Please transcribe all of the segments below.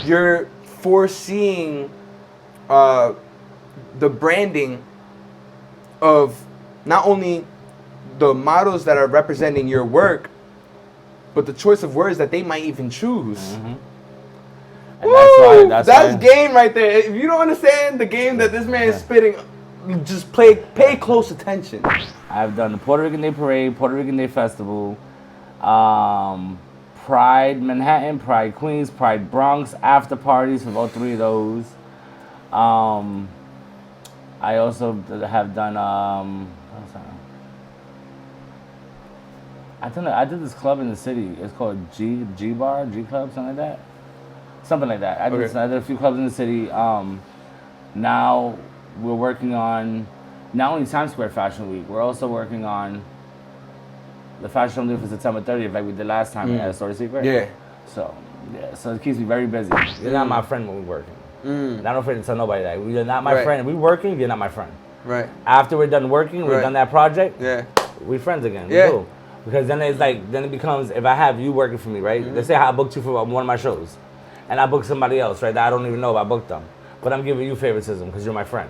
you're foreseeing the branding of not only the models that are representing your work, but the choice of words that they might even choose. Mm-hmm. Woo! That's game right there. If you don't understand the game that this man is spitting, just pay close attention. I've done the Puerto Rican Day Parade, Puerto Rican Day Festival, Pride Manhattan, Pride Queens, Pride Bronx, after parties for all 3 of those. I also have done, I did this club in the city. It's called G Bar, G Club, something like that. Something like that. I did a few clubs in the city. Now we're working on not only Times Square Fashion Week, we're also working on the fashion show I'm doing for September 30th, like we did last time at Story Secret. Yeah. So it keeps me very busy. You're not my friend when we're working. And I'm not afraid to tell nobody that. You're not my friend. If we're working, you're not my friend. Right. After we're done working, we're done that project, we're friends again. Yeah. Cool. Because then it's like, then it becomes, if I have you working for me, right? Let's say I booked you for one of my shows, and I booked somebody else, right? That I don't even know if I booked them. But I'm giving you favoritism because you're my friend.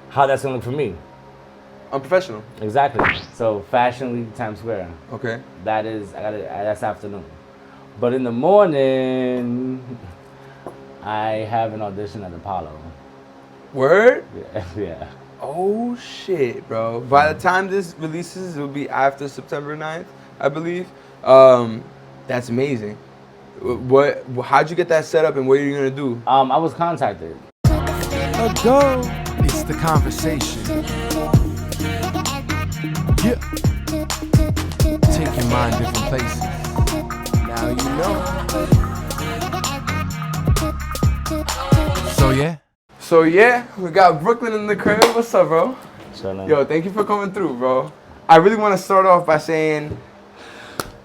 How that's gonna look for me? Unprofessional. Exactly. So Fashion Week, Times Square. Okay. That's afternoon. But in the morning, I have an audition at Apollo. Word? Yeah. Oh shit, bro. By the time this releases, it will be after September 9th, I believe. That's amazing. How'd you get that set up and what are you gonna do? I was contacted. It's the conversation. Yeah. Take your mind different places. Now you know. So yeah, we got Brooklyn in the crib. What's up, bro? Yo, thank you for coming through, bro. I really want to start off by saying,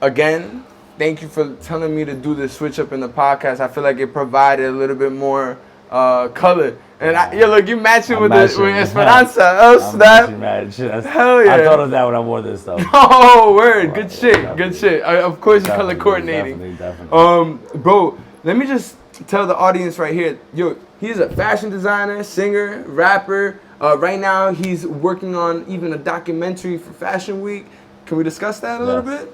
again, thank you for telling me to do the switch up in the podcast. I feel like it provided a little bit more color. And look, you matching with Esperanza. Oh, snap. Hell yeah. I thought of that when I wore this stuff. Oh, word. Good shit. Good shit. Of course, you're color coordinating. Definitely. Bro, let me just tell the audience right here. Yo, he's a fashion designer, singer, rapper. Right now, he's working on even a documentary for Fashion Week. Can we discuss that a little bit?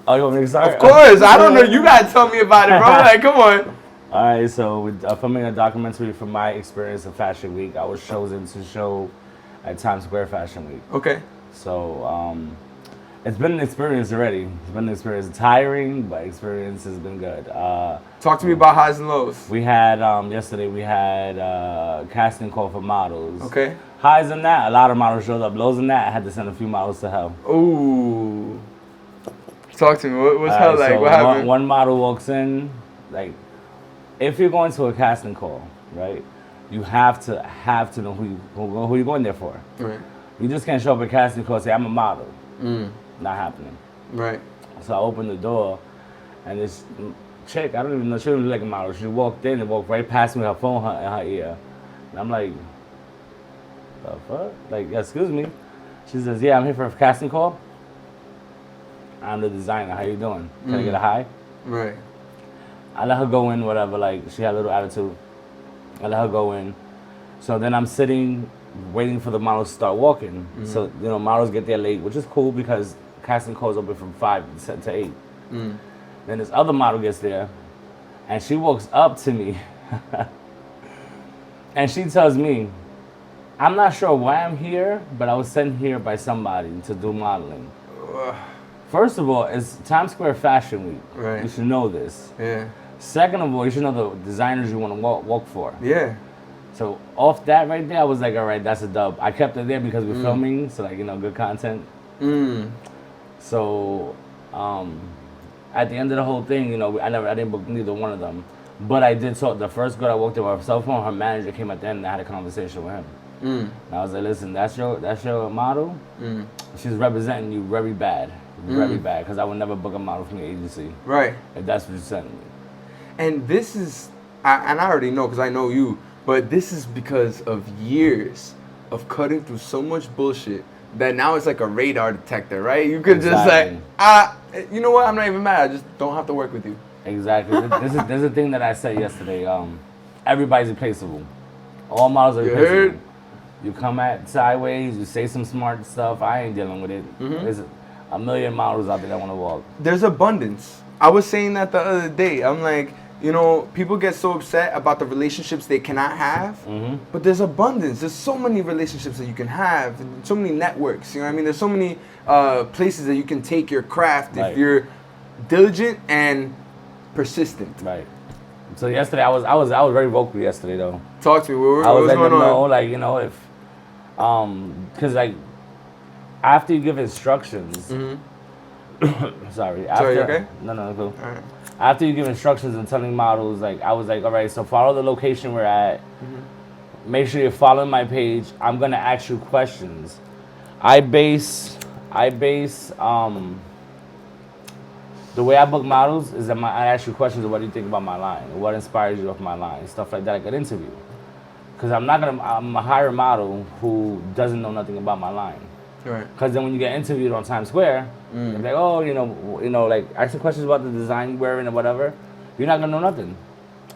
Oh, you want me to start? Of course. I don't know. You gotta tell me about it, bro. Like, come on. All right, so we're filming a documentary from my experience of Fashion Week. I was chosen to show at Times Square Fashion Week. Okay. So it's been an experience already. It's been an experience. Tiring, but experience has been good. Talk to me about highs and lows. We had, yesterday we had casting call for models. Okay. Highs in that, a lot of models showed up. Lows in that, I had to send a few models to hell. Ooh. Talk to me. What's hell like? So what happened? One model walks in, like, if you're going to a casting call, right, you have to know who you're going there for. Right. You just can't show up at a casting call and say, I'm a model. Not happening. Right. So I opened the door, and this chick, I don't even know, she didn't look like a model. She walked in and walked right past me with her phone in her ear. And I'm like, the fuck? Like, excuse me. She says, yeah, I'm here for a casting call. I'm the designer. How you doing? Can I get a hi? Right. I let her go in, whatever, like, she had a little attitude. I let her go in. So then I'm sitting, waiting for the models to start walking. So, models get there late, which is cool because casting calls open from 5 to 8. Then this other model gets there, and she walks up to me, and she tells me, I'm not sure why I'm here, but I was sent here by somebody to do modeling. First of all, it's Times Square Fashion Week. Right. You should know this. Yeah. Second of all, you should know the designers you want to walk for. Yeah. So off that right there, I was like, all right, that's a dub. I kept it there because we're filming, so like, good content. So at the end of the whole thing, I didn't book neither one of them. But I did talk, the first girl I walked in with her cell phone, her manager came at the end and I had a conversation with him. And I was like, listen, that's your model? She's representing you very bad. Very bad, because I would never book a model from your agency. Right. If that's what you're sending me. And this is, and I already know because I know you, but this is because of years of cutting through so much bullshit that now it's like a radar detector, right? You could just like, you know what? I'm not even mad. I just don't have to work with you. Exactly. This is the thing that I said yesterday. Everybody's replaceable. All models are You replaceable. heard? You come at sideways, you say some smart stuff. I ain't dealing with it. There's a million models out there that want to walk. There's abundance. I was saying that the other day. I'm like, you know, people get so upset about the relationships they cannot have, but there's abundance. There's so many relationships that you can have, and so many networks. You know what I mean? There's so many places that you can take your craft if you're diligent and persistent. Right. So yesterday I was very vocal yesterday though. Talk to me. What I was was letting going them know, on? like, you know, if because like after you give instructions. Sorry. After, you okay? No, cool. All right. After you give instructions and telling models, like I was like, all right, so follow the location we're at. Make sure you're following my page. I'm gonna ask you questions. I base the way I book models is that I ask you questions of what do you think about my line, or what inspires you of my line, stuff like that, like an interview. Because I'm a hire model who doesn't know nothing about my line. Right. Because then when you get interviewed on Times Square, you're like, oh, you know, like asking questions about the design you're wearing or whatever, you're not gonna know nothing.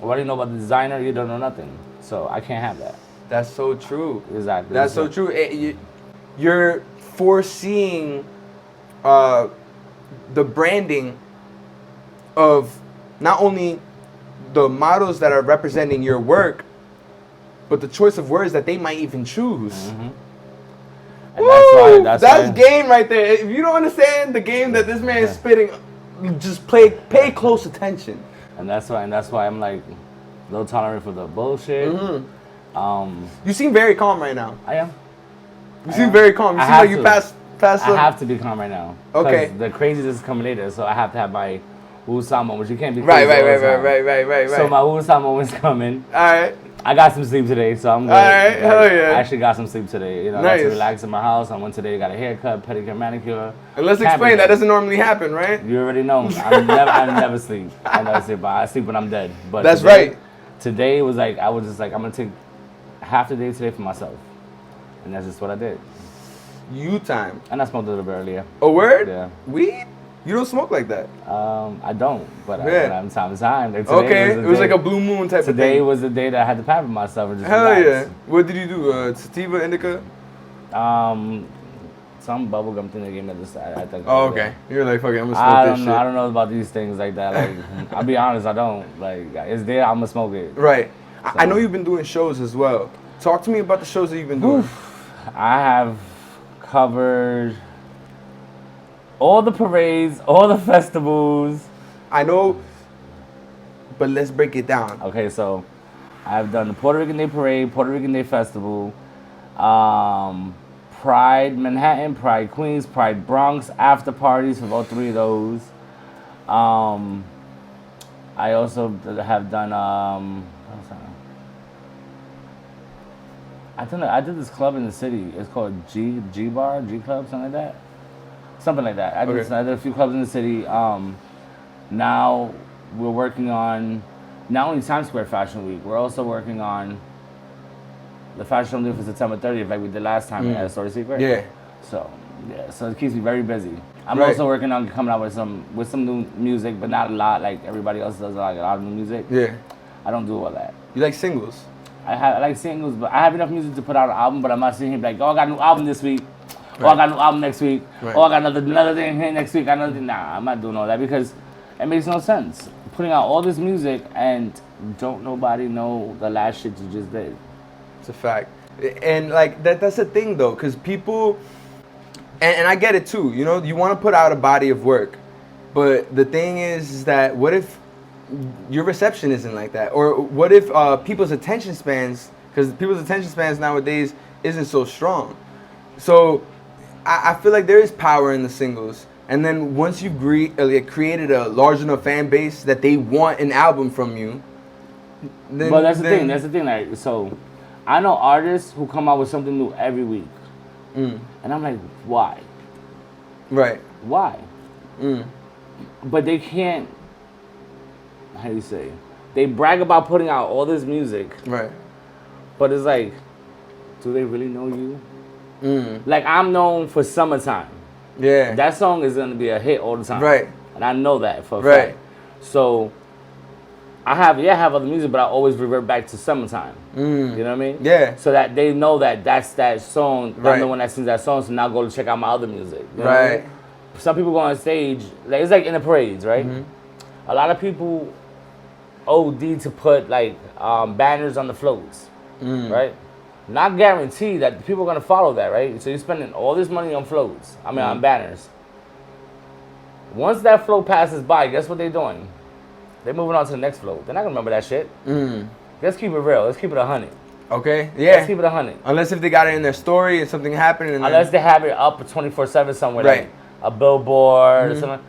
What do you know about the designer? You don't know nothing. So I can't have that. That's so true. Exactly. That's so true. You're foreseeing the branding of not only the models that are representing your work, but the choice of words that they might even choose. And that's game right there. If you don't understand the game that this man is spitting, just pay close attention. And that's why I'm like a little tolerant for the bullshit. You seem very calm right now. I am. You seem very calm. You seem like you passed. I have to be calm right now. Okay. The craziness is coming later, so I have to have my Wu-Sam moment. You can't be crazy Right. So my Wu-Sam moment's coming. All right. I got some sleep today, so I'm good. All right, hell yeah. I actually got some sleep today. You know, I got to relax in my house. I went today, got a haircut, pedicure, manicure. And let's explain, that doesn't normally happen, right? You already know. I never sleep. But I sleep when I'm dead. But that's today, right. Today was like, I was just like, I'm going to take half the day today for myself. And that's just what I did. You time. And I smoked a little bit earlier. A word? Yeah. Weed? You don't smoke like that. I don't, but I'm time to time. Like okay, it was like a blue moon type of thing. Today was the day that I had to pamper myself and just Hell relax. yeah. What did you do? Sativa, indica? Some bubblegum thing they gave me at the side. I think. Oh, okay. You're like, fuck it, I'm gonna smoke this shit. I don't know about these things like that. Like, I'll be honest, I don't. Like, it's there, I'm gonna smoke it. Right. So. I know you've been doing shows as well. Talk to me about the shows that you've been doing. I have covered all the parades, all the festivals. I know, but let's break it down. Okay, so I've done the Puerto Rican Day Parade, Puerto Rican Day Festival, Pride Manhattan, Pride Queens, Pride Bronx, after parties for all three of those. I also have done, I did this club in the city. It's called G Bar, G Club, something like that. Something like that. I did a few clubs in the city. Now we're working on not only Times Square Fashion Week, we're also working on the Fashion Week for September 30th, like we did last time at Story Secret. Yeah. So it keeps me very busy. I'm also working on coming out with some new music, but not a lot like everybody else does, like a lot of new music. Yeah. I don't do all that. You like singles? I like singles, but I have enough music to put out an album, but I'm not sitting here like, oh, I got a new album this week. Oh, I got a new album next week. Oh, I got another thing here next week. Another thing. Nah, I'm not doing all that because it makes no sense. Putting out all this music and don't nobody know the last shit you just did. It's a fact. And like that's the thing though, because people, and I get it too, you know, you want to put out a body of work, but the thing is that what if your reception isn't like that? Or what if people's attention spans, because people's attention spans nowadays isn't so strong. So I feel like there is power in the singles. And then once you've created a large enough fan base that they want an album from you, then... But that's the thing. Like, so I know artists who come out with something new every week. And I'm like, why? Right. Why? But they can't, how do you say? They brag about putting out all this music. Right. But it's like, do they really know you? Like, I'm known for Summertime. Yeah. That song is going to be a hit all the time. Right. And I know that for a fact. So I have other music, but I always revert back to Summertime. You know what I mean? Yeah. So that they know that that's that song. Right. I'm the one that sings that song, so now go to check out my other music. You know what I Right. mean? Some people go on stage, like it's like in the parades, right? A lot of people OD to put like banners on the floats, right? Not guaranteed that people are gonna follow that, right? So you're spending all this money on floats. I mean, on banners. Once that float passes by, guess what they're doing? They're moving on to the next float. They're not gonna remember that shit. Let's keep it real. Let's keep it 100. Okay. Yeah. Let's keep it 100. Unless if they got it in their story and something happened. And Unless they have it up 24/7 somewhere, Right. like a billboard or something.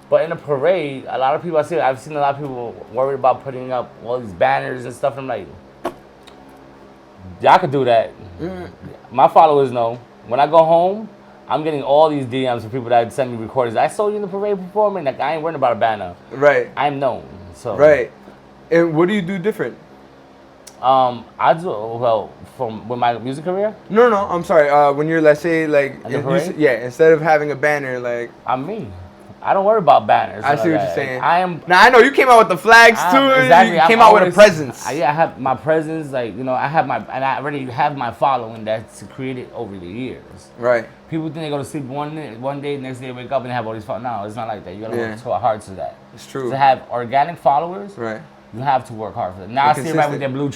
But in a parade, a lot of people I've seen a lot of people worried about putting up all these banners and stuff. I'm like, y'all could do that. My followers know. When I go home, I'm getting all these DMs from people that send me recordings. I saw you in the parade performing. Like, I ain't worried about a banner. Right. I'm known. So Right. And what do you do different? I do well with my music career. No, I'm sorry. When you're, let's say, like, In the parade? instead of having a banner, like. I'm me. I don't worry about banners. I see what like you're that. saying. I am. Now I know you came out with the flags too. Exactly. You came out with a presence. I have my presence. Like, you know, I already have my following that's created over the years. Right. People think they go to sleep one day, next day wake up and have all these followers. No, it's not like that. You gotta work so hard to that. It's true. To have organic followers, Right. you have to work hard for that. Now I see everybody with their blue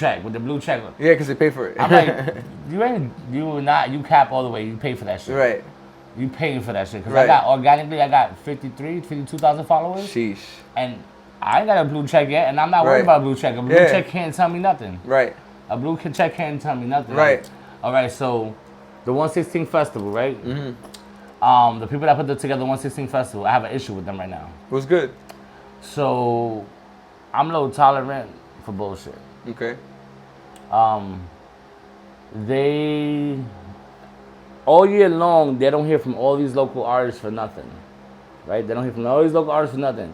check. Yeah, because they pay for it. I'm like, you cap all the way. You pay for that shit. Right. You paying for that shit. Because Right. I got 52,000 followers. Sheesh. And I ain't got a blue check yet, and I'm not worried about a blue check. A blue check can't tell me nothing. Right. A blue check can't tell me nothing. Right. All right, so the 116 Festival, right? The people that put together the 116 Festival, I have an issue with them right now. What's good? So I'm a little tolerant for bullshit. Okay. They all year long, they don't hear from all these local artists for nothing, right? They don't hear from all these local artists for nothing,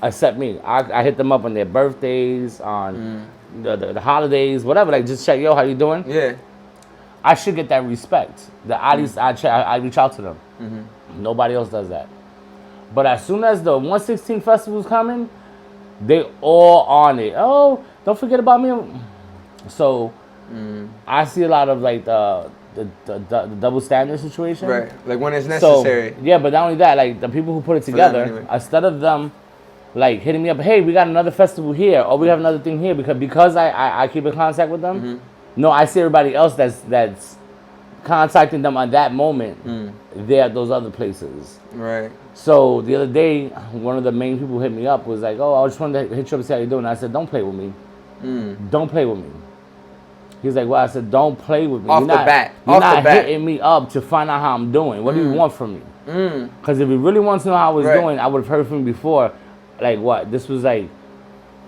except me. I hit them up on their birthdays, on the holidays, whatever. Like, just check, yo, how you doing? Yeah. I should get that respect. At least I reach out to them. Nobody else does that. But as soon as the 116 Festival's coming, they all on it. Oh, don't forget about me. So I see a lot of like the double standard situation. Right. Like when it's necessary. So, yeah, but not only that, like the people who put it together, anyway. instead of them like hitting me up, hey, we got another festival here, or we have another thing here, because I keep in contact with them. No, I see everybody else that's contacting them on that moment. They're at those other places. Right. So the other day, one of the main people who hit me up was like, oh, I just wanted to hit you up and see how you doing. And I said, don't play with me. Don't play with me. He's like, well, I said, don't play with me. Off the bat. You're not hitting me up to find out how I'm doing. What do you want from me? Because if you really want to know how I was doing, I would have heard from you before. Like what? This was like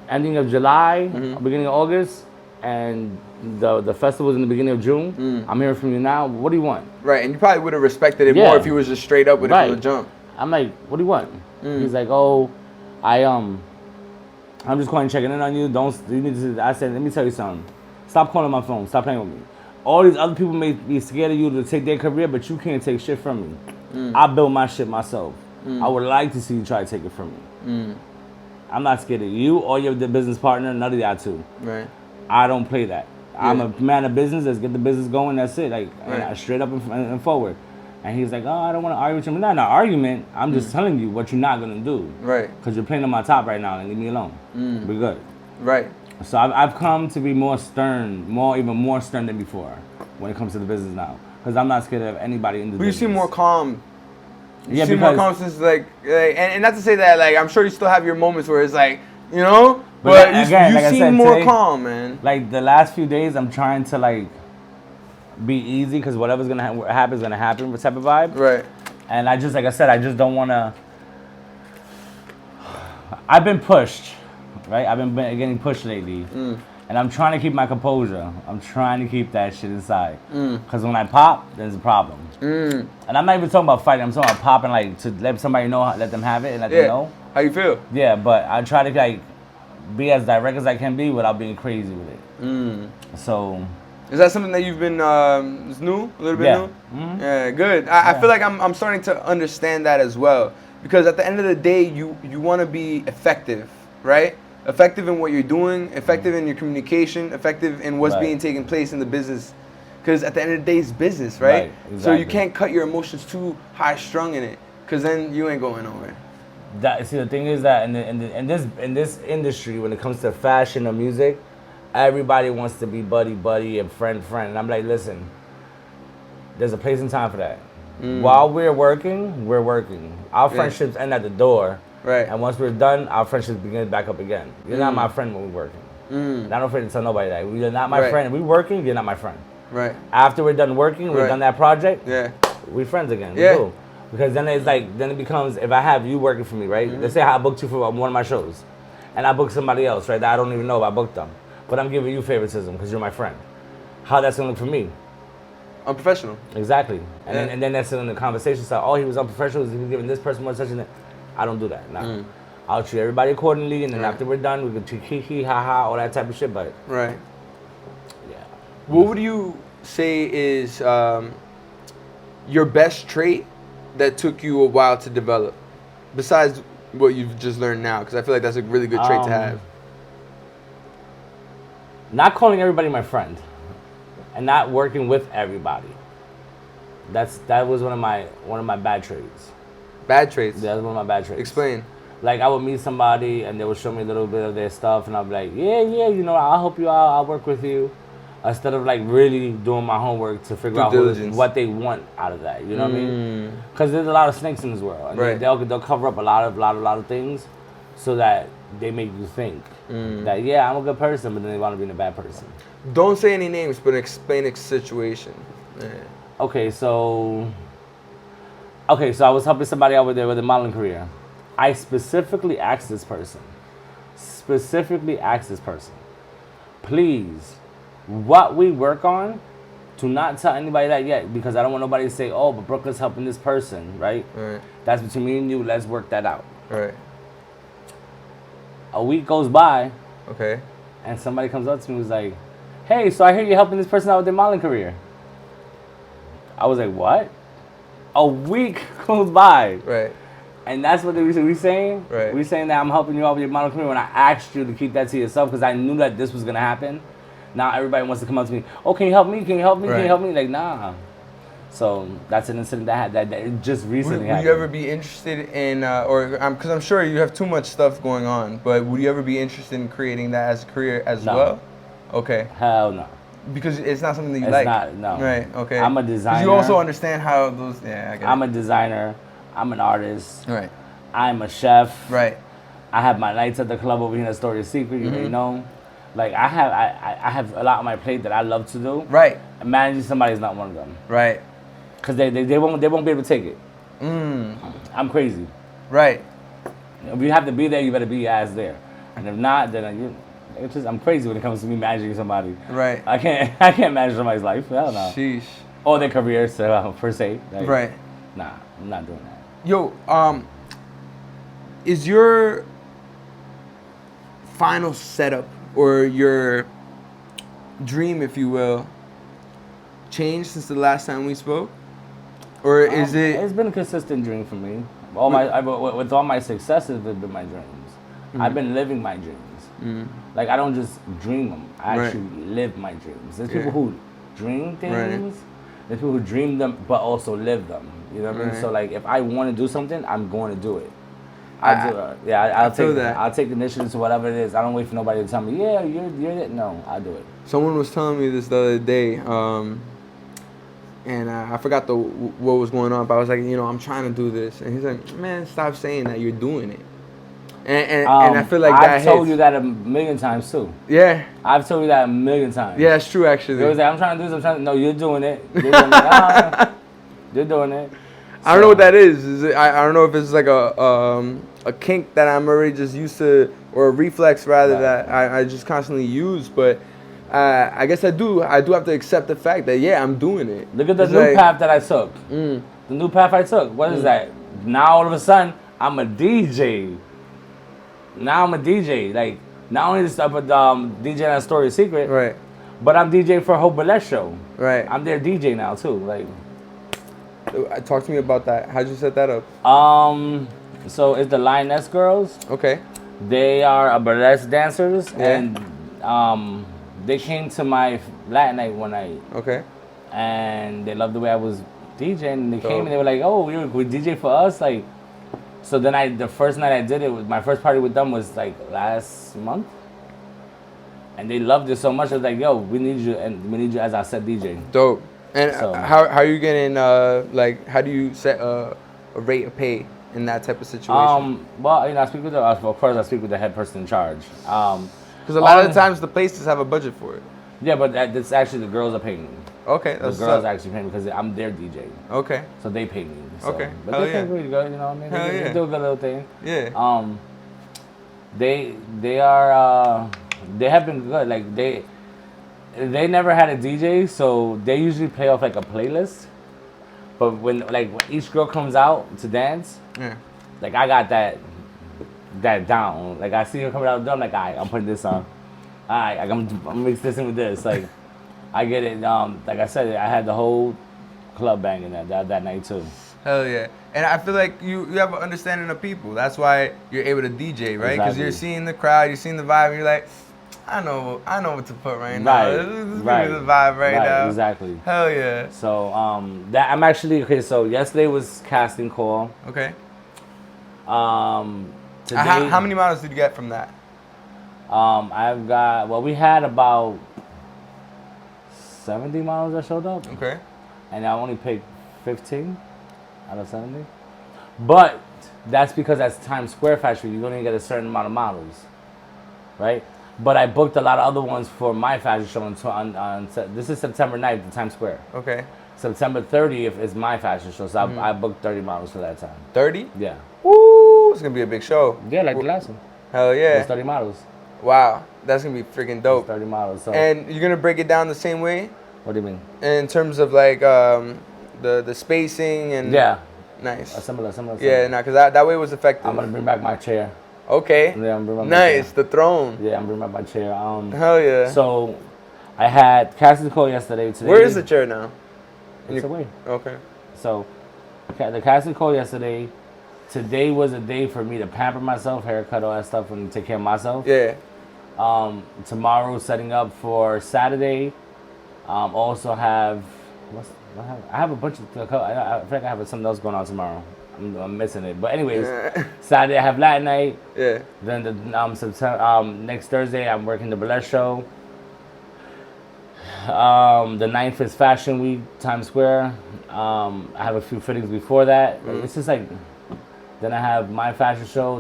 ending of July, beginning of August, and the festival was in the beginning of June. I'm hearing from you now. What do you want? Right, and you probably would have respected it more if you was just straight up with it from the jump. I'm like, what do you want? He's like, oh, I'm just calling checking in on you. You need to. I said, let me tell you something. Stop calling my phone. Stop playing with me. All these other people may be scared of you to take their career, but you can't take shit from me. I built my shit myself. I would like to see you try to take it from me. I'm not scared of you or your business partner, none of y'all two. Right. I don't play that. I'm a man of business. Let's get the business going. That's it. Like straight up and forward. And he's like, oh, I don't want to argue with you. Not an argument. I'm just telling you what you're not gonna do. Right. Because you're playing on my top right now, and leave me alone. We're good. Right. So I've come to be more stern, even more stern than before when it comes to the business now. Because I'm not scared of anybody in the business. You seem more calm. You seem more calm since and not to say that, like, I'm sure you still have your moments where it's like, you know, but you seem more calm, man. Like the last few days, I'm trying to like be easy because whatever's gonna happen is gonna happen, type of vibe. Right. And I just, like I said, I just don't wanna. I've been pushed, right? I've been getting pushed lately, and I'm trying to keep my composure. I'm trying to keep that shit inside, because when I pop, there's a problem. And I'm not even talking about fighting. I'm talking about popping, like to let somebody know, let them have it, and let them know. How you feel? Yeah, but I try to like be as direct as I can be without being crazy with it. So. Is that something that you've been it's new, a little bit new? Yeah, good. I feel like I'm starting to understand that as well, because at the end of the day, you want to be effective, right? effective in what you're doing, effective in your communication, effective in what's being taken place in the business. Because at the end of the day, it's business, right? Exactly. So you can't cut your emotions too high strung in it, because then you ain't going nowhere. See, the thing is that in this industry, when it comes to fashion or music, everybody wants to be buddy and friend. And I'm like, listen, there's a place and time for that. While we're working, we're working. Our friendships end at the door. Right. And once we're done, our friendships begin back up again. You're not my friend when we're working. And I don't afraid to tell nobody that. You're not my friend. We're working, you're not my friend. Right. After we're done working, we're done that project, we friends again. Yeah. Cool. Because then it's like, then it becomes, if I have you working for me, right? Let's say I booked you for one of my shows, and I booked somebody else, right? That I don't even know if I booked them. But I'm giving you favoritism because you're my friend. How that's gonna look for me? Unprofessional. Exactly. And then that's in the conversation. So, oh, he was unprofessional. He was giving this person more attention. I don't do that. Nah. I'll treat everybody accordingly, and then after we're done, we can hee ha ha, all that type of shit. But yeah. What would you say is your best trait that took you a while to develop, besides what you've just learned now? Because I feel like that's a really good trait to have. Not calling everybody my friend, and not working with everybody. That was one of my bad traits. Bad traits? That was one of my bad traits. Explain. Like, I would meet somebody, and they would show me a little bit of their stuff, and I'd be like, yeah, you know, I'll help you out, I'll work with you. Instead of, like, really doing my homework to figure out what they want out of that, you know what I mean? Because there's a lot of snakes in this world, and they'll cover up a lot of things so that they make you think that, yeah, I'm a good person, but then they want to be a bad person. Don't say any names, but explain a situation. Okay, so I was helping somebody out with their modeling career. I specifically asked this person, please, what we work on, do not tell anybody that yet, because I don't want nobody to say, oh, but Brooklyn's helping this person, right? That's between me and you, let's work that out. Right. A week goes by. Okay. And somebody comes up to me and was like, hey, so I hear you're helping this person out with their modeling career. I was like, what? A week goes by. Right. And that's what we saying? Right. We saying that I'm helping you out with your modeling career when I asked you to keep that to yourself because I knew that this was going to happen. Now everybody wants to come up to me, oh, can you help me? Can you help me? Can you help me? Like, nah. So that's an incident that it just recently happened. Would you ever be interested in, because I'm sure you have too much stuff going on, but would you ever be interested in creating that as a career as well? Okay. Hell no. Because it's not something that you it's like. Not, no. Right, okay. I'm a designer. You also understand how those, I get it. I'm a designer. I'm an artist. Right. I'm a chef. Right. I have my nights at the club over here in Astoria Secret, you already know. Like, I have a lot on my plate that I love to do. Right. And managing somebody is not one of them. Right. Because they won't be able to take it. I'm crazy. Right. If you have to be there, you better be your ass there. And if not, then I'm crazy when it comes to me managing somebody. Right. I can't manage somebody's life. Hell no. Sheesh. Or their career, per se. Like, Right. Nah, I'm not doing that. Yo, is your final setup or your dream, if you will, changed since the last time we spoke? Or is it? It's been a consistent dream for me. With all my successes, it's been my dreams. I've been living my dreams. Like, I don't just dream them. I actually live my dreams. There's people who dream things. There's people who dream them but also live them. You know what I mean? So, like, if I want to do something, I'm going to do it. I'll take the initiative to whatever it is. I don't wait for nobody to tell me, yeah, you're it. No, I'll do it. Someone was telling me this the other day, and I forgot what was going on, but I was like, I'm trying to do this. And he's like, man, stop saying that, you're doing it. And I feel like I've told you that a million times too. Yeah. I've told you that a million times. Yeah, it's true, actually. It was like, I'm trying to do this, no, you're doing it. You're doing it. You're doing it. So, I don't know what that is. I don't know if it's like a kink that I'm already just used to, or a reflex rather that I just constantly use. But I guess I do have to accept the fact that I'm doing it. Look at the new path that I took. The new path I took. What is that? Now all of a sudden I'm a DJ. Now I'm a DJ. Like, not only this stuff, but DJ in Astoria Secret. Right. But I'm DJ for a whole burlesque show. Right. I'm their DJ now too. Like. Talk to me about that. How'd you set that up? So it's the Lioness Girls. Okay. They are a burlesque dancers, and they came to my Latin night one night. Okay. And they loved the way I was DJing. And they came and they were like, "Oh, we DJ for us." Like, so then the first night I did it, my first party with them was like last month. And they loved it so much. I was like, "Yo, we need you, and we need you as our set DJ." Dope. And So- how are you getting like how do you set a rate of pay in that type of situation? Well, you know, I speak with of course I speak with the head person in charge. Because a lot of the times the places have a budget for it. Yeah, but it's actually the girls are paying me. Okay, The that's girls actually pay me because I'm their DJ. Okay. So they pay me. So. Okay. But Hell they pay really good, you know what I mean? Hell They yeah. do a good little thing. Yeah. They are they have been good. Like they never had a DJ, so they usually play off like a playlist. But when each girl comes out to dance, Yeah. like I got that down. Like I see her coming out the door, I'm like, alright, I'm putting this on. Alright, I'm gonna mix this in with this. Like I get it. Like I said, I had the whole club banging that night too. Hell yeah. And I feel like you have an understanding of people. That's why you're able to DJ, right? Because Exactly. you're seeing the crowd, you're seeing the vibe, and you're like, I know what to put right now. Right, This is right, the vibe right now. Exactly. Hell yeah. So that I'm actually okay. So yesterday was casting call. Okay. Today, How many models did you get from that? I've got we had about 70 models that showed up, Okay. and I only picked 15 out of 70. But that's because that's Times Square Fashion. You only get a certain amount of models, right? But I booked a lot of other ones for my fashion show on this is September 9th at Times Square. Okay. September 30th is my fashion show, so I booked 30 models for that time. 30? Yeah. Woo! It's gonna be a big show. Yeah, like the last one. Hell yeah. It's 30 models. Wow. That's gonna be freaking dope. 30 models. So And you're gonna break it down the same way what do you mean? in terms of like the spacing and Yeah, nice. similar. Yeah, nah, cause that way was effective. I'm gonna bring back my chair. Okay. Yeah, I'm bringing back my Nice. The throne. chair. Yeah, I'm bringing back my chair. Hell yeah. So I had casting call yesterday. Today, Where is the chair now? It's away. Okay. So the casting call yesterday. Today was a day for me to pamper myself, haircut, all that stuff, and take care of myself. Yeah. Tomorrow, setting up for Saturday. Also have I have a bunch of. I feel like I have something else going on tomorrow. I'm missing it, but anyways, Saturday I have Latin night. Yeah. Then the September, next Thursday I'm working the burlesque show. The 9th is Fashion Week, Times Square. I have a few fittings before that. It's just like. Then I have my fashion show.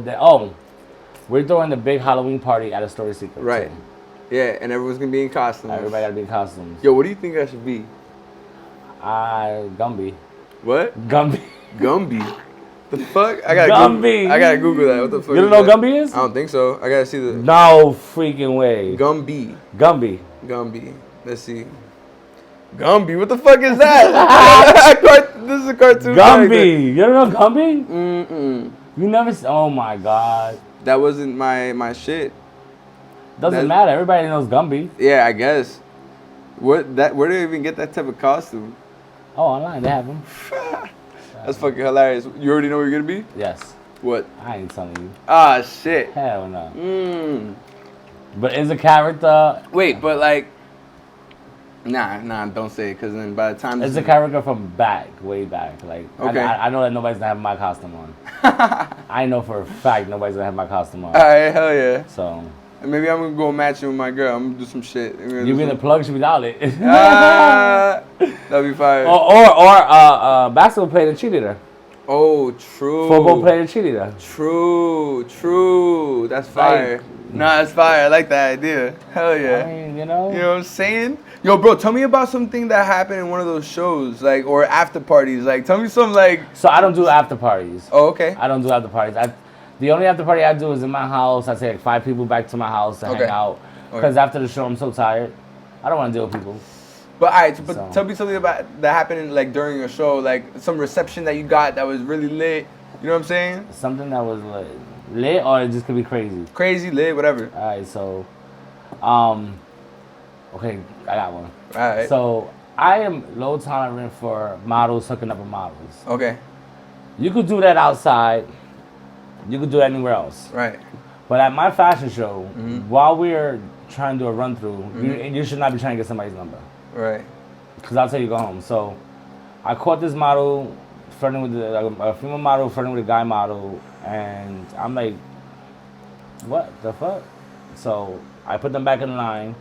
We're throwing the big Halloween party at Astoria Secret. Right. too. Yeah, and everyone's gonna be in costumes. Everybody gotta be in costumes. Yo, what do you think I should be? Gumby. What? Gumby. Gumby. The fuck? I gotta Gumby. I gotta Google that. What the fuck? You don't is know that? what Gumby is? I don't think so. I gotta see the No freaking way. Gumby. Gumby. Gumby. Let's see. Gumby. What the fuck is that? This is a cartoon. Gumby. You don't know Gumby? Mm-mm. You never. Oh my god. That wasn't my shit. Doesn't matter. Everybody knows Gumby. Yeah, I guess. Where do they even get that type of costume? Oh, online they have them. That's fucking hilarious. You already know what you're gonna be? Yes. What? I ain't telling you. Ah, shit. Hell no. Mm. But is a character. Wait, but like, nah, don't say it, cause then by the time It's a character from way back. Like, Okay. I know that nobody's gonna have my costume on. I know for a fact nobody's gonna have my costume on. Alright, hell yeah. So And maybe I'm gonna go matching with my girl. I'm gonna do some shit. you be the plug, she be the outlet. That'd be fire. or basketball player and cheerleader. Oh, true. Football player and cheerleader. True. That's fire. Nah, that's fire. I like that idea. Hell yeah. I mean, you know. You know what I'm saying? Yo, bro, tell me about something that happened in one of those shows, like, or after parties. Like, tell me some, like. So I don't do after parties. Oh, okay. I don't do after parties. The only after party I do is in my house. I take like 5 people back to my house to hang out. Because after the show, I'm so tired. I don't want to deal with people. But tell me something about that happened like during a show, like some reception that you got that was really lit. You know what I'm saying? Something that was lit, or it just could be crazy. Crazy, lit, whatever. All right, so, okay, I got one. All right. So I am low tolerant for models hooking up with models. Okay. You could do that outside. You could do that anywhere else. Right. But at my fashion show, while we're trying to do a run through, you should not be trying to get somebody's number. Right. Because I'll tell you, go home. So I caught this model flirting with a female model flirting with a guy model, and I'm like, what the fuck? So I put them back in line.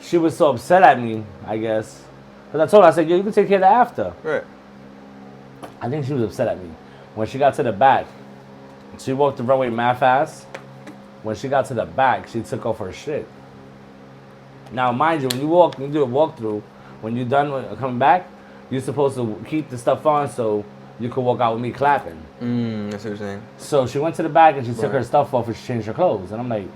She was so upset at me, I guess. Because I told her, I said, yo, you can take care of that after. Right. I think she was upset at me. When she got to the back, she walked the runway mad fast. When she got to the back, she took off her shit. Now, mind you, when you do a walkthrough, when you're done coming back, you're supposed to keep the stuff on so you can walk out with me clapping. That's what you're saying. So she went to the back and she took her stuff off and she changed her clothes. And I'm like,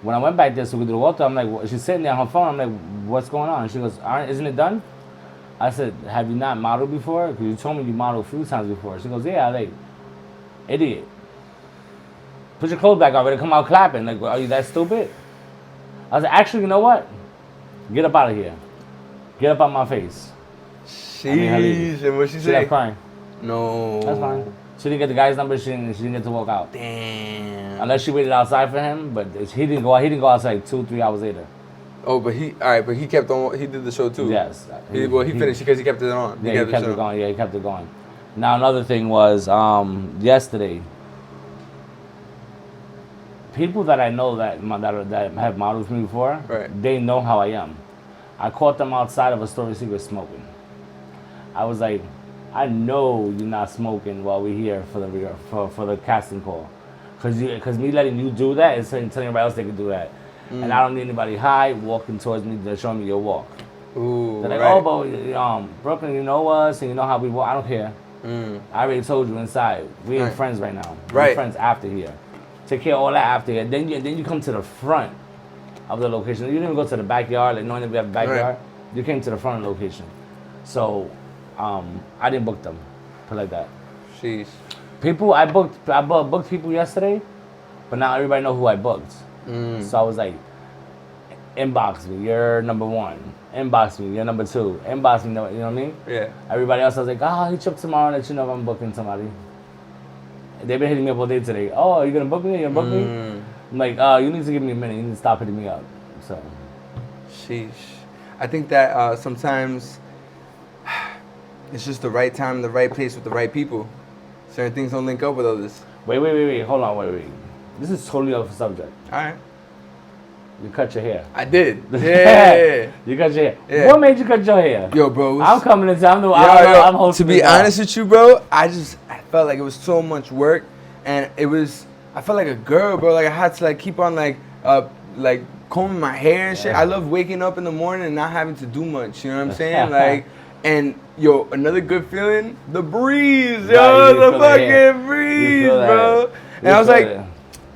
when I went back there so we could do the walkthrough, I'm like, she's sitting there on her phone. I'm like, what's going on? And she goes, isn't it done? I said, have you not modeled before? Because you told me you modeled a few times before. She goes, yeah. I'm like, idiot. Put your clothes back on, ready to come out clapping. Like, are you that stupid? I was like, actually, you know what? Get up out of here. Get up out my face. Sheesh. And what she She say? left crying. No. That's fine. She didn't get the guy's number. She didn't get to walk out. Damn. Unless she waited outside for him, but he didn't go. He didn't go outside 2-3 hours later. Oh, but he kept on. He did the show too. Yes. He finished because he kept it on. Yeah, he kept it going. Yeah, he kept it going. Now another thing was yesterday. People that I know that have modeled for me before, right. They know how I am. I caught them outside of a Story Secret smoking. I was like, I know you're not smoking while we're here for the casting call, because me letting you do that is telling everybody else they can do that, and I don't need anybody high walking towards me to show me your walk. Ooh, They're like, right. oh, but Brooklyn, you know us and you know how we walk. I don't care. I already told you inside. We ain't friends right now. We're friends after here. Take care of all that after here. Then you come to the front of the location. You didn't even go to the backyard, like knowing that we have a backyard. Right. You came to the front of the location. So I didn't book them. Put it like that. Sheesh. People I booked people yesterday, but now everybody know who I booked. So I was like, inbox me, you're number 1. Inbox me, you're number 2. Inbox me, you know what I mean? Yeah. Everybody else I was like, hit you up tomorrow, let you know if I'm booking somebody. They've been hitting me up all day today. Oh, are you gonna book me? You gonna book me? I'm like, you need to give me a minute. You need to stop hitting me up. So. Sheesh. I think that sometimes it's just the right time, the right place with the right people. Certain things don't link up with others. Wait. Hold on, wait. This is totally off the subject. All right. You cut your hair. I did. Yeah. You cut your hair. Yeah. What made you cut your hair? Yo, bro. I'm coming into. I'm hosting. To be honest with you, bro, I felt like it was so much work, and I felt like a girl, bro. Like I had to keep on combing my hair and shit. Yeah. I love waking up in the morning and not having to do much. You know what I'm saying? And yo, another good feeling, the breeze, yo, the fucking breeze, bro. And I was like,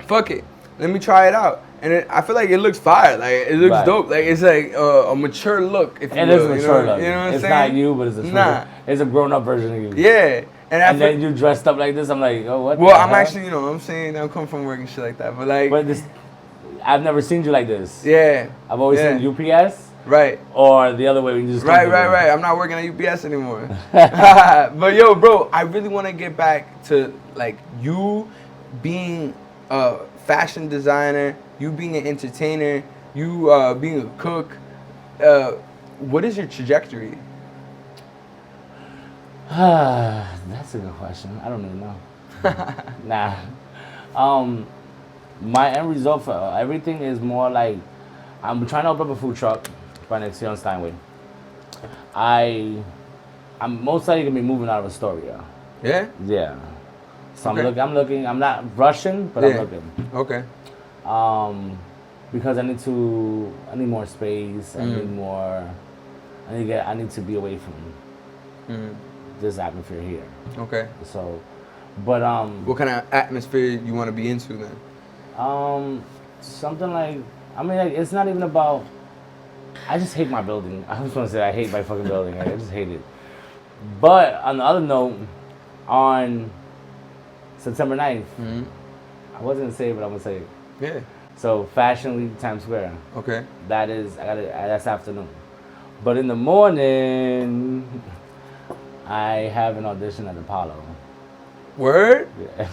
fuck it, let me try it out. And I feel like it looks fire. Like it looks dope. Like it's like a mature look. If you will. It is a mature look. You know what I'm saying? It's not you, but it's a grown up version of you. Yeah. And then you dressed up like this. I'm like, oh, what? Well, I'm actually, you know what I'm saying? I'm coming from work and shit like that. But I've never seen you like this. Yeah. I've always seen UPS. Right. Or the other way when you just Right. I'm not working at UPS anymore. But yo, bro, I really want to get back to you being a fashion designer, you being an entertainer, you being a cook. What is your trajectory? That's a good question. I don't even know. Nah. My end result for everything is more like I'm trying to open up a food truck right next year on Steinway. I'm most likely gonna be moving out of Astoria. Yeah? Yeah. So I'm looking. I'm not rushing, but I'm looking. Okay. Because I need more space. I need to be away from this atmosphere here. Okay. So, but what kind of atmosphere you want to be into then? Something like, it's not even about. I just hate my building. I just want to say I hate my fucking building. I just hate it. But on the other note, on September 9th, I wasn't gonna say it, but I'm gonna say it. Yeah. So Fashion Week, Times Square. Okay. That's afternoon. But in the morning, I have an audition at Apollo. Word?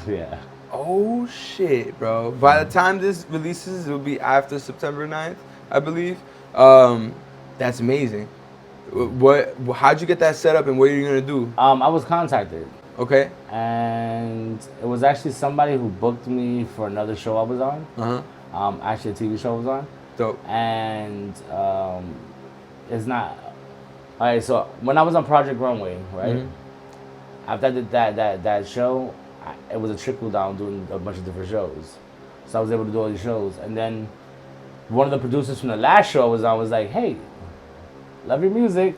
Yeah. Oh shit, bro. By the time this releases, it will be after September 9th, I believe. That's amazing. How'd you get that set up and what are you gonna do? I was contacted. Okay. And it was actually somebody who booked me for another show I was on. Actually a TV show I was on. Dope. And it's not. Alright, so when I was on Project Runway, right? After I did that show, it was a trickle down doing a bunch of different shows. So I was able to do all these shows. And then one of the producers from the last show I was on was like, hey, love your music.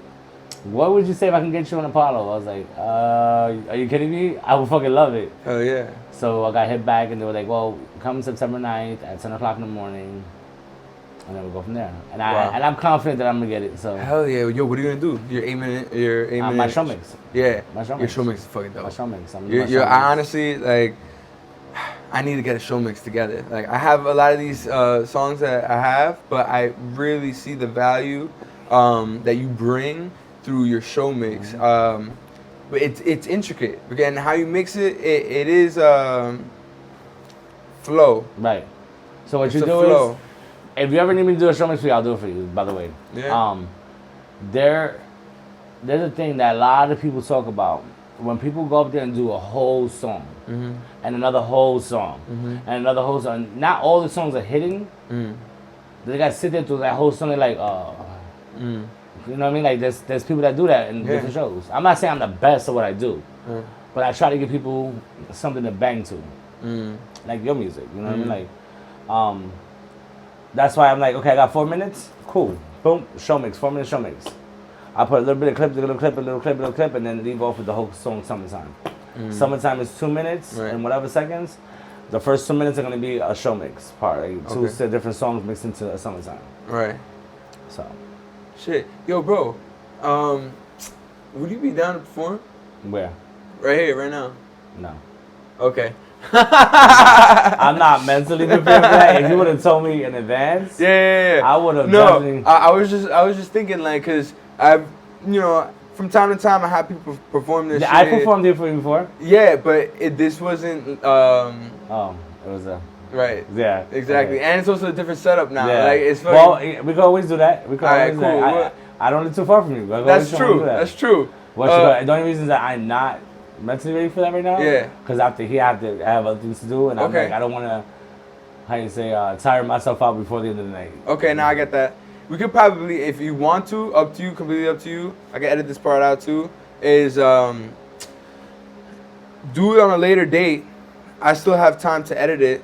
What would you say if I can get you on Apollo? I was like, are you kidding me? I would fucking love it. Oh yeah. So I got hit back and they were like, well, come September 9th at 10 o'clock in the morning. And then we'll go from there. And I'm confident that I'm gonna get it. So hell yeah, yo, what are you gonna do? You're aiming my show mix. Yeah, my show mix. Your show mix is fucking dope. My show mix. I honestly like. I need to get a show mix together. Like I have a lot of these songs that I have, but I really see the value that you bring through your show mix. But it's intricate. Again, how you mix it, it is flow. Right. So what you do is. If you ever need me to do a show mix for you, I'll do it for you, by the way. Yeah. There's a thing that a lot of people talk about. When people go up there and do a whole song, and another whole song, and another whole song, not all the songs are hitting. They got to sit there through that whole song, they're like, you know what I mean? Like, there's people that do that in different shows. I'm not saying I'm the best at what I do, but I try to give people something to bang to. Like your music, you know what I mean? Like, that's why I'm like, okay, I got 4 minutes. Cool. Boom. Show mix. 4 minute show mix. I put a little bit of clip, a little clip, a little clip, a little clip, and then leave off with the whole song Summertime. Summertime is 2 minutes and whatever seconds. The first 2 minutes are going to be a show mix part. Like two different songs mixed into a Summertime. Right. So. Shit. Yo, bro. Would you be down to perform? Where? Right here, right now. No. Okay. I'm not mentally prepared for that. If you would have told me in advance, I would have. No, I was just thinking like, cause I've, from time to time I have people perform this. I performed here for you before. Yeah, but this wasn't. Oh, it was a. Right. Yeah. Exactly, and it's also a different setup now. Yeah. Like it's. Well, we can always do that. We can always do cool. that. I don't live too far from you. That's true. That's true. The only reason is that I'm not mentally ready for that right now. Yeah. Because after here, I have other things to do, and I'm like, I don't want to, how you say, tire myself out before the end of the night. Okay, now I get that. We could probably, if you want to, up to you, completely up to you. I can edit this part out too. Is do it on a later date. I still have time to edit it,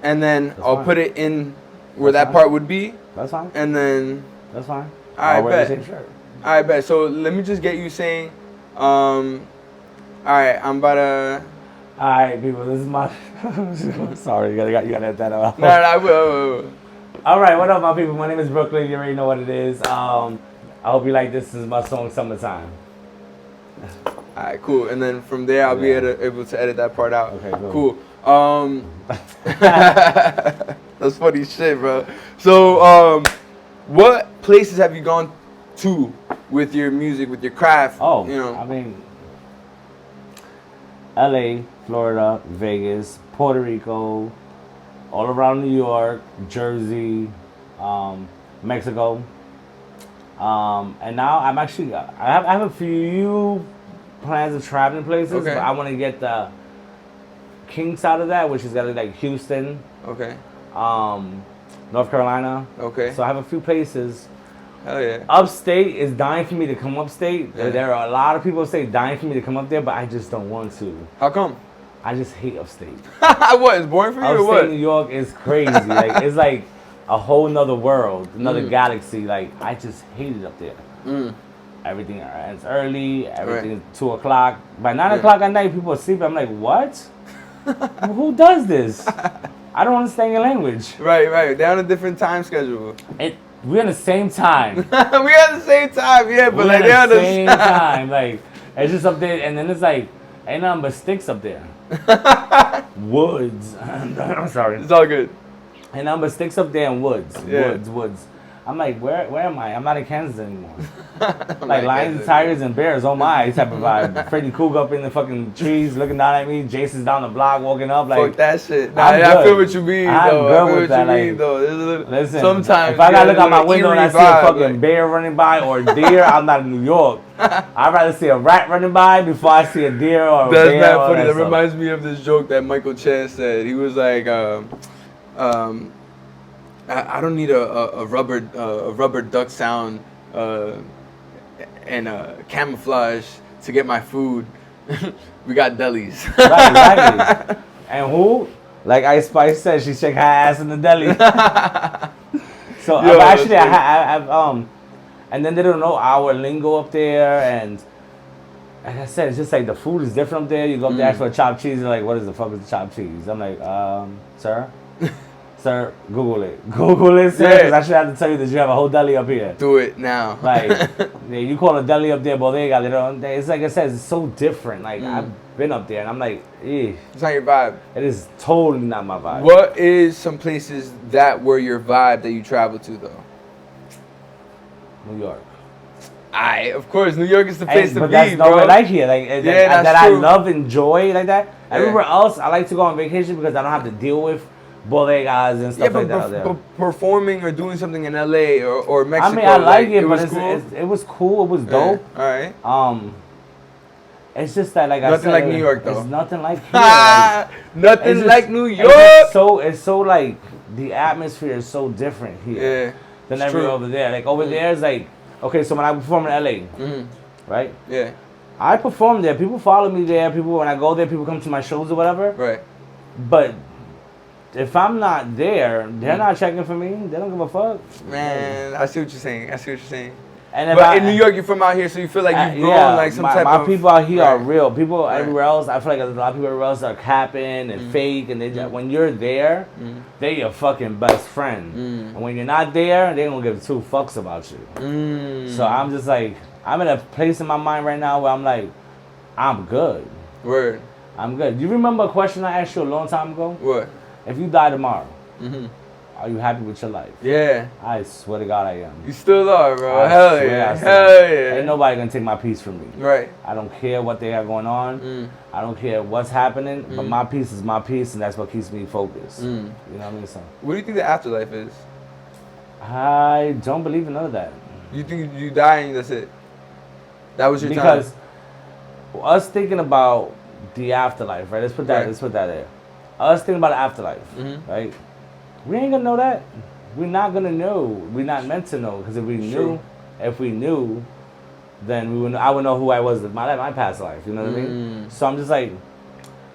and then I'll put it in where that part would be. That's fine. And then. That's fine. I bet. The same shirt. I bet. So let me just get you saying. All right, I'm about to. All right, people. This is my. Sorry, you gotta edit that out. No, I will. All right, what up, my people? My name is Brooklyn. You already know what it is. I hope you like this. This is my song, Summertime. All right, cool. And then from there, I'll be able to edit that part out. Okay, cool. That's funny shit, bro. So, what places have you gone to with your music, with your craft? Oh, I mean, LA, Florida, Vegas, Puerto Rico, all around New York, Jersey, Mexico. And now I'm actually, I have a few plans of traveling places, but I want to get the kinks out of that, which is got like Houston. Okay. North Carolina. Okay. So I have a few places. Hell yeah. Upstate is dying for me to come upstate. Yeah. There are a lot of people who say dying for me to come up there, but I just don't want to. How come? I just hate upstate. What? It's boring for you or what? Upstate New York is crazy. Like it's like a whole nother world, another galaxy. Like I just hate it up there. Everything ends early. Everything is 2 o'clock. By 9 o'clock at night, people are sleeping. I'm like, what? Who does this? I don't understand your language. Right. They're on a different time schedule. We're on the same time. We're at the same time, yeah, but like they're on the same time. Like it's just up there, and then it's like ain't nothing but sticks up there. Woods. I'm sorry. It's all good. Ain't nothing but sticks up there and woods. Yeah. Woods. I'm like, where am I? I'm not in Kansas anymore. Like lions, tigers, and bears. Oh my, type of vibe. Freddy Krueger up in the fucking trees, looking down at me. Jason's down the block, walking up. Like, fuck that shit. Nah, I feel what you mean, I'm though. good I feel with what that. you mean, Like, though. Listen, sometimes if I gotta look out my window and I see a fucking bear running by or a deer, I'm not in New York. I'd rather see a rat running by before I see a deer or a bear. That's not funny. That reminds me of this joke that Michael Chan said. He was like, I don't need a rubber duck sound and camouflage to get my food. We got delis. Right, exactly. And who? Like Ice Spice said, she shake her ass in the deli. So actually, I've and then they don't know our lingo up there, and like I said, it's just like the food is different up there. You go up there ask for a chopped cheese, they're like, "What is the fuck is the chopped cheese?" I'm like, sir. Sir, Google it. Google it, sir, because I should have to tell you that you have a whole deli up here. Do it now. Like, yeah, you call a deli up there bodega. It's like I said, it's so different. Like, I've been up there, and I'm like, it's not your vibe. It is totally not my vibe. What is some places that were your vibe that you traveled to, though? New York. Of course, New York is the place to but be, that's bro. nowhere like here. Like, that true. I love, enjoy, like that. Everywhere else, I like to go on vacation because I don't have to deal with bodegas and stuff like that out there. But performing or doing something in LA or Mexico. I mean, I like it, it but was cool. It was cool. It was dope. All right. It's just that, like I said, nothing like New York, though. It's nothing like here. Like, nothing like New York. It's so like the atmosphere is so different here than everywhere over there. Like over there is like, okay, so when I perform in LA, right? Yeah. I perform there. People follow me there. People, when I go there, people come to my shows or whatever. Right. But if I'm not there, they're not checking for me. They don't give a fuck. Man, I see what you're saying. And but in New York, you're from out here, so you feel like you've grown like some type of... My people out here are real. People everywhere else, I feel like a lot of people everywhere else are capping and fake. And they just, when you're there, they're your fucking best friend. And when you're not there, they don't give two fucks about you. So I'm just like, I'm in a place in my mind right now where I'm like, I'm good. Word. I'm good. You remember a question I asked you a long time ago? What? If you die tomorrow, are you happy with your life? Yeah. I swear to God I am. You still are, bro. Hell yeah. Ain't nobody gonna take my peace from me. Right. I don't care what they have going on. I don't care what's happening, but my peace is my peace, and that's what keeps me focused. You know what I mean? So, what do you think the afterlife is? I don't believe in none of that. You think you die and that's it? That was your time? Because us thinking about the afterlife, right? Let's put that there. Us thinking about the afterlife, right? We ain't gonna know that. We're not gonna know. We're not meant to know. Because if we knew, then I would know who I was in my past life. You know what I mean? So I'm just like,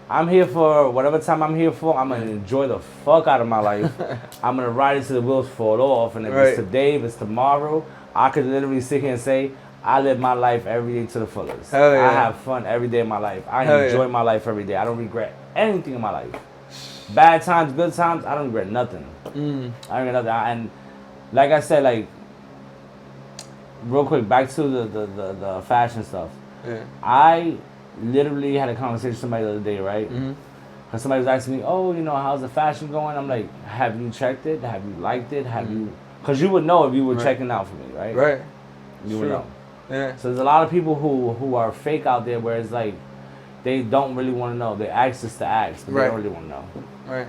I'm here for whatever time I'm here for. I'm gonna enjoy the fuck out of my life. I'm gonna ride it till the wheels fall off. And if it's today, if it's tomorrow, I could literally sit here and say, I live my life every day to the fullest. Hell yeah. I have fun every day of my life. I enjoy my life every day. I don't regret anything in my life. Bad times, good times, I don't regret nothing. I don't regret nothing. And like I said, like, real quick, back to the fashion stuff. Yeah. I literally had a conversation with somebody the other day, right? Because somebody was asking me, oh, you know, how's the fashion going? I'm like, have you checked it? Have you liked it? Have you... Because you would know if you were checking out for me, right? Right. You would know. Yeah. So there's a lot of people who are fake out there where it's like, they don't really want to know. They ask us to ask, but they don't really want to know. Right.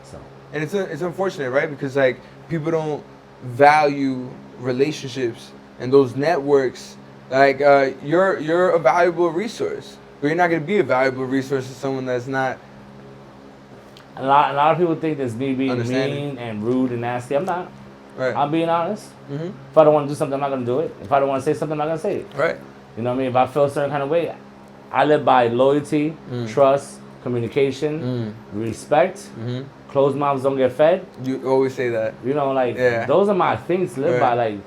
So. And it's unfortunate, right? Because like people don't value relationships and those networks. Like you're a valuable resource, but you're not going to be a valuable resource to someone that's not. A lot of people think that's me being mean and rude and nasty. I'm not. Right. I'm being honest. If I don't want to do something, I'm not going to do it. If I don't want to say something, I'm not going to say it. Right. You know what I mean? If I feel a certain kind of way, I live by loyalty, trust, communication, respect. Closed mouths don't get fed. You always say that. You know, like, those are my things to live by. Like,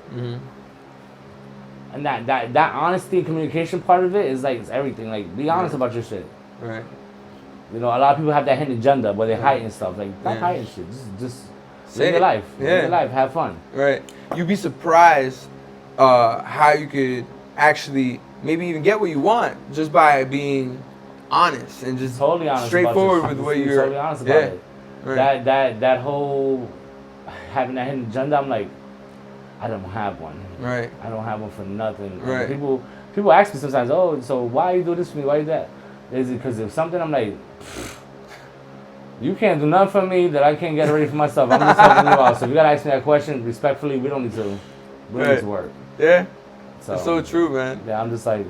and that honesty and communication part of it is like, it's everything. Like, be honest about your shit. Right. You know, a lot of people have that hidden agenda where they hide and stuff. Like, stop hiding shit. Just live your life. Live your life. Have fun. Right. You'd be surprised how you could actually maybe even get what you want just by being honest and just totally honest, straightforward with what you're. Totally honest about it. Right. That whole having that hidden agenda, I'm like, I don't have one. Right. I don't have one for nothing. Right. People ask me sometimes, oh, so why you do this for me? Why you that? Is it because of something? I'm like, you can't do nothing for me that I can't get ready for myself. I'm just helping you out. So if you gotta ask me that question respectfully, we don't need to work. Yeah. So, that's so true, man. Yeah, I'm just like.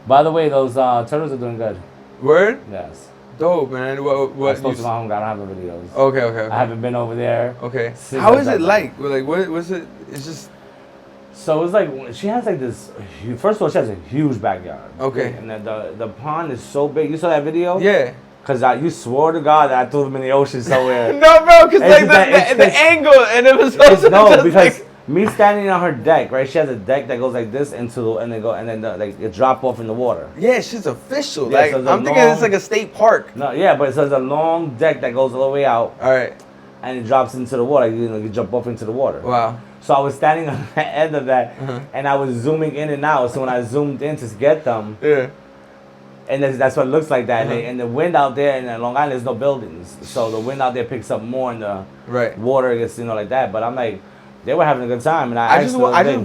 By the way, those turtles are doing good. Word? Yes. Dope, man. What? I spoke to my home. I don't have the videos. Okay. I haven't been over there. Okay. How is it like? Like, what was it? It's just. So it's like she has like this. First of all, she has a huge backyard. Okay. And the pond is so big. You saw that video? Yeah. Cause you swore to God that I threw them in the ocean somewhere. No, bro. Cause like the angle and it was also no because. Me standing on her deck, right? She has a deck that goes like this and then like it drop off in the water. Yeah, she's official. Yeah, like so I'm thinking it's like a state park. No, yeah, but it's a long deck that goes all the way out. All right. And it drops into the water. You jump off into the water. Wow. So I was standing on the end of that, and I was zooming in and out. So when I zoomed in to get them, yeah. And that's what it looks like that. And the wind out there in Long Island, there's no buildings, so the wind out there picks up more, and the water gets like that. But I'm like. They were having a good time, and I just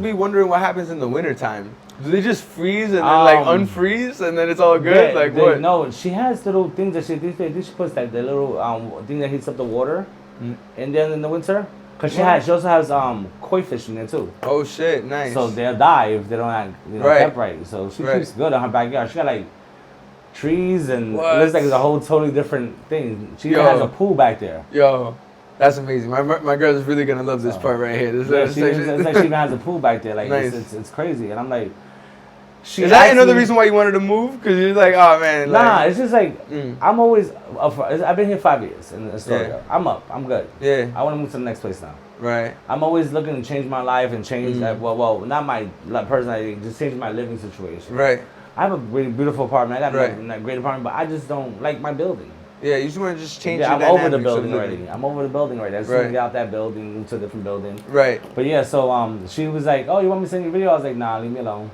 be wondering what happens in the wintertime. Do they just freeze and then like unfreeze and then it's all good? What? No, she has little things that she puts like the little thing that heats up the water, and then in the winter, cause she also has koi fish in there too. Oh shit, nice. So they'll die if they don't have kept right. So she keeps good on her backyard. She got like trees and it looks like it's a whole totally different thing. She has a pool back there. Yo. That's amazing. My girl is really gonna love this part right here. It's like she even has a pool back there. Like nice. it's crazy, and I'm like, is that another reason why you wanted to move? Because you're like, oh man. Nah, it's just like I'm always. I've been here 5 years in Astoria. Yeah. I'm up. I'm good. Yeah. I want to move to the next place now. Right. I'm always looking to change my life and change. Well, not my personality, just change my living situation. Right. I have a really beautiful apartment. I got a great apartment, but I just don't like my building. Yeah, you just want to just change. Yeah, I'm over the building already. I'm over the building already. I just want to get out that building into a different building. Right. But yeah, so she was like, "Oh, you want me to send you a video?" I was like, "Nah, leave me alone."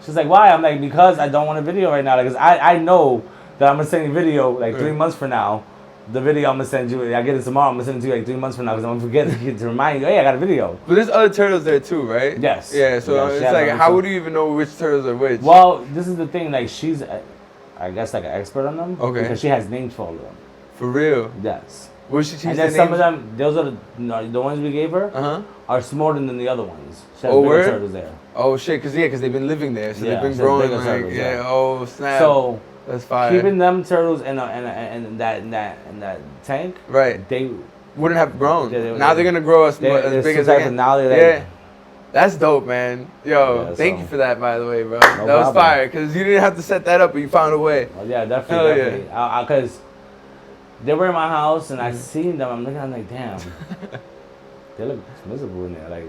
She's like, "Why?" I'm like, "Because I don't want a video right now. Because I know that I'm gonna send you a video like 3 months from now. The video I'm gonna send you, I get it tomorrow. I'm gonna send it to you like 3 months from now because I'm gonna forget to remind you. Hey, I got a video." But there's other turtles there too, right? Yes. Yeah. So it's like, how would you even know which turtles are which? Well, this is the thing. Like she's. I guess like an expert on them. Okay. Because she has names for all of them. For real? Yes. What she and then some of them, those are the ones we gave her, are smaller than the other ones. She has bigger turtles there. Oh shit, because they've been living there, so they've been growing. Like, turtles, oh snap. So that's fire. Keeping them turtles in that tank, right? They wouldn't have grown. Now they're gonna grow as big as they can. Now they're That's dope, man. Yo, thank you for that, by the way, bro. That was fire, because you didn't have to set that up, but you found a way. Oh, yeah, definitely. Because they were in my house, and I seen them. I'm looking, I'm like, damn. They look miserable in there. Like,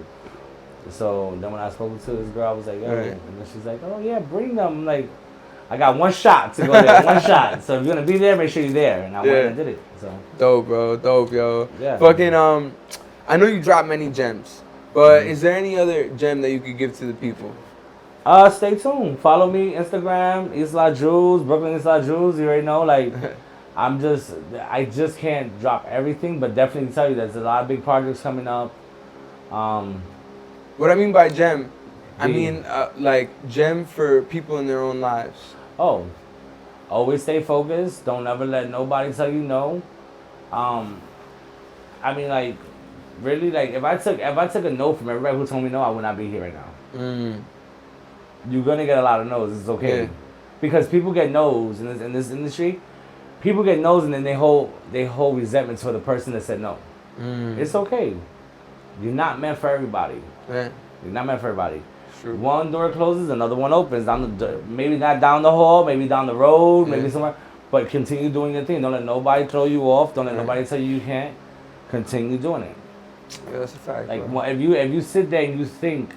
so then when I spoke to this girl, I was like, yo. And then she's like, oh, yeah, bring them. I'm like, I got one shot to go there, one shot. So if you're going to be there, make sure you're there. And I went and did it. So. Dope, bro. Dope, yo. Yeah. Fucking, I know you dropped many gems. But is there any other gem that you could give to the people? Stay tuned. Follow me, Instagram, Isla Jewels, Brooklyn Isla Jewels. You already know, like, I just can't drop everything, but definitely tell you there's a lot of big projects coming up. What I mean by gem, I mean like gem for people in their own lives. Oh, always stay focused. Don't ever let nobody tell you no. I mean, like. Really, like if I took a no from everybody who told me no, I would not be here right now. You're gonna get a lot of no's. It's okay, because people get no's in this industry. People get no's and then they hold resentment for the person that said no. It's okay. You're not meant for everybody. Yeah. You're not meant for everybody. True. One door closes, another one opens. Maybe not down the hall, maybe down the road, maybe somewhere. But continue doing your thing. Don't let nobody throw you off. Don't let nobody tell you can't. Continue doing it. Yeah, that's a fact. Like if you sit there and you think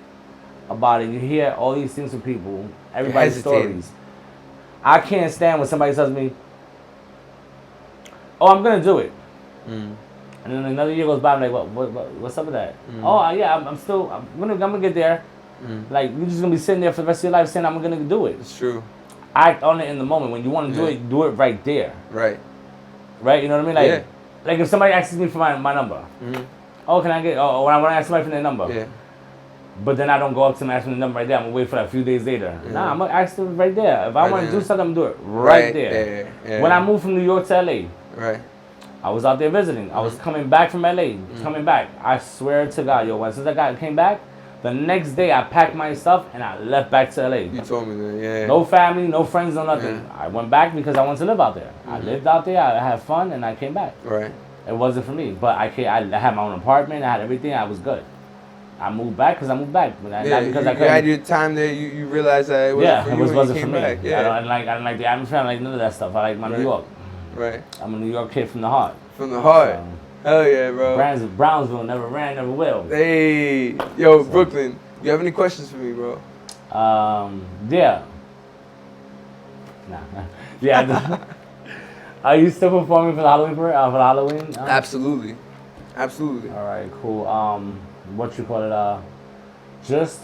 about it, you hear all these things from people, everybody's stories. I can't stand when somebody tells me, "Oh, I'm gonna do it," and then another year goes by. I'm like, what's up with that? Oh yeah, I'm gonna get there. Like you're just gonna be sitting there for the rest of your life saying I'm gonna do it. It's true. Act on it in the moment. When you want to do it right there. Right. Right. You know what I mean? Like if somebody asks me for my number. oh, can I get, oh, when I ask somebody for their number. Yeah. But then I don't go up to them and ask them the number right there. I'm going to wait for that a few days later. Nah, I'm going to ask them right there. If I want to do something, I'm going to do it right there. Yeah. When I moved from New York to LA, Right. I was out there visiting. I was coming back from LA, coming back. I swear to God, yo, since I came back, the next day I packed my stuff and I left back to LA. You told me that, yeah. No family, no friends, no nothing. Yeah. I went back because I wanted to live out there. I lived out there, I had fun, and I came back. Right. It wasn't for me, but I had my own apartment, I had everything, I was good. I moved back because I moved back. Not because I couldn't. You had your time there, you realized that it wasn't for you wasn't for me. Back. Yeah. I don't like the atmosphere, I don't like none of that stuff. I like my New York. Right. I'm a New York kid from the heart. From the heart. So, hell yeah, bro. Brownsville never ran, never will. Hey, yo, Brooklyn, you have any questions for me, bro? Yeah. Nah. Yeah. Are you still performing for the Halloween parade? For the Halloween? Absolutely. Absolutely. All right, cool. What you call it? Just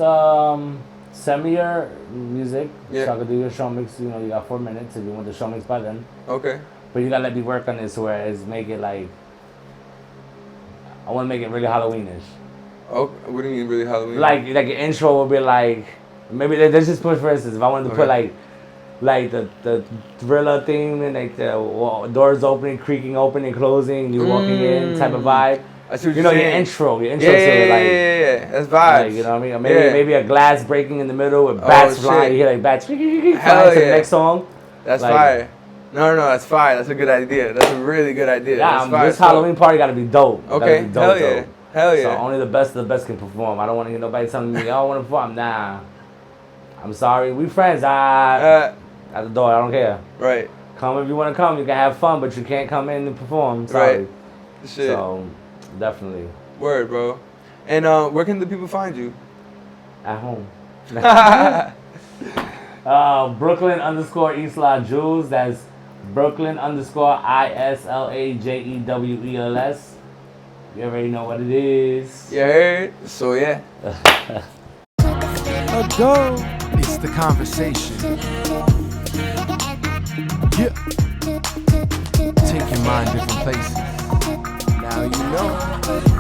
send me your music so I can do your show mix. You know, you got 4 minutes if you want the show mix by then. Okay. But you gotta let me work on this where it's make it like, I want to make it really Halloweenish. Oh, what do you mean really Halloween? Like an intro will be like, maybe let's just put, for instance, if I wanted to put like the thriller theme and like the doors opening, creaking open and closing, you walking in type of vibe. I see what you you're know, saying. your intro. Yeah, like, that's vibes. Like, you know what I mean? Maybe a glass breaking in the middle with bats flying. You hear like bats flying to the next song. That's like, fire. No, that's fire. That's a good idea. That's a really good idea. Yeah, this Halloween party gotta be dope. Okay, hell yeah. Hell yeah. So only the best of the best can perform. I don't want to hear nobody telling me, I want to perform. Nah. I'm sorry. We friends. At the door. I don't care. Right. Come if you want to come. You can have fun, but you can't come in and perform. Sorry. Right. Shit. So, definitely. Word, bro. And where can the people find you? At home. Brooklyn _Isla Jewels. That's Brooklyn _ISLA JEWELS. You already know what it is. You heard? So yeah. Go. It's the conversation. Yeah. Take your mind different places. Now you know.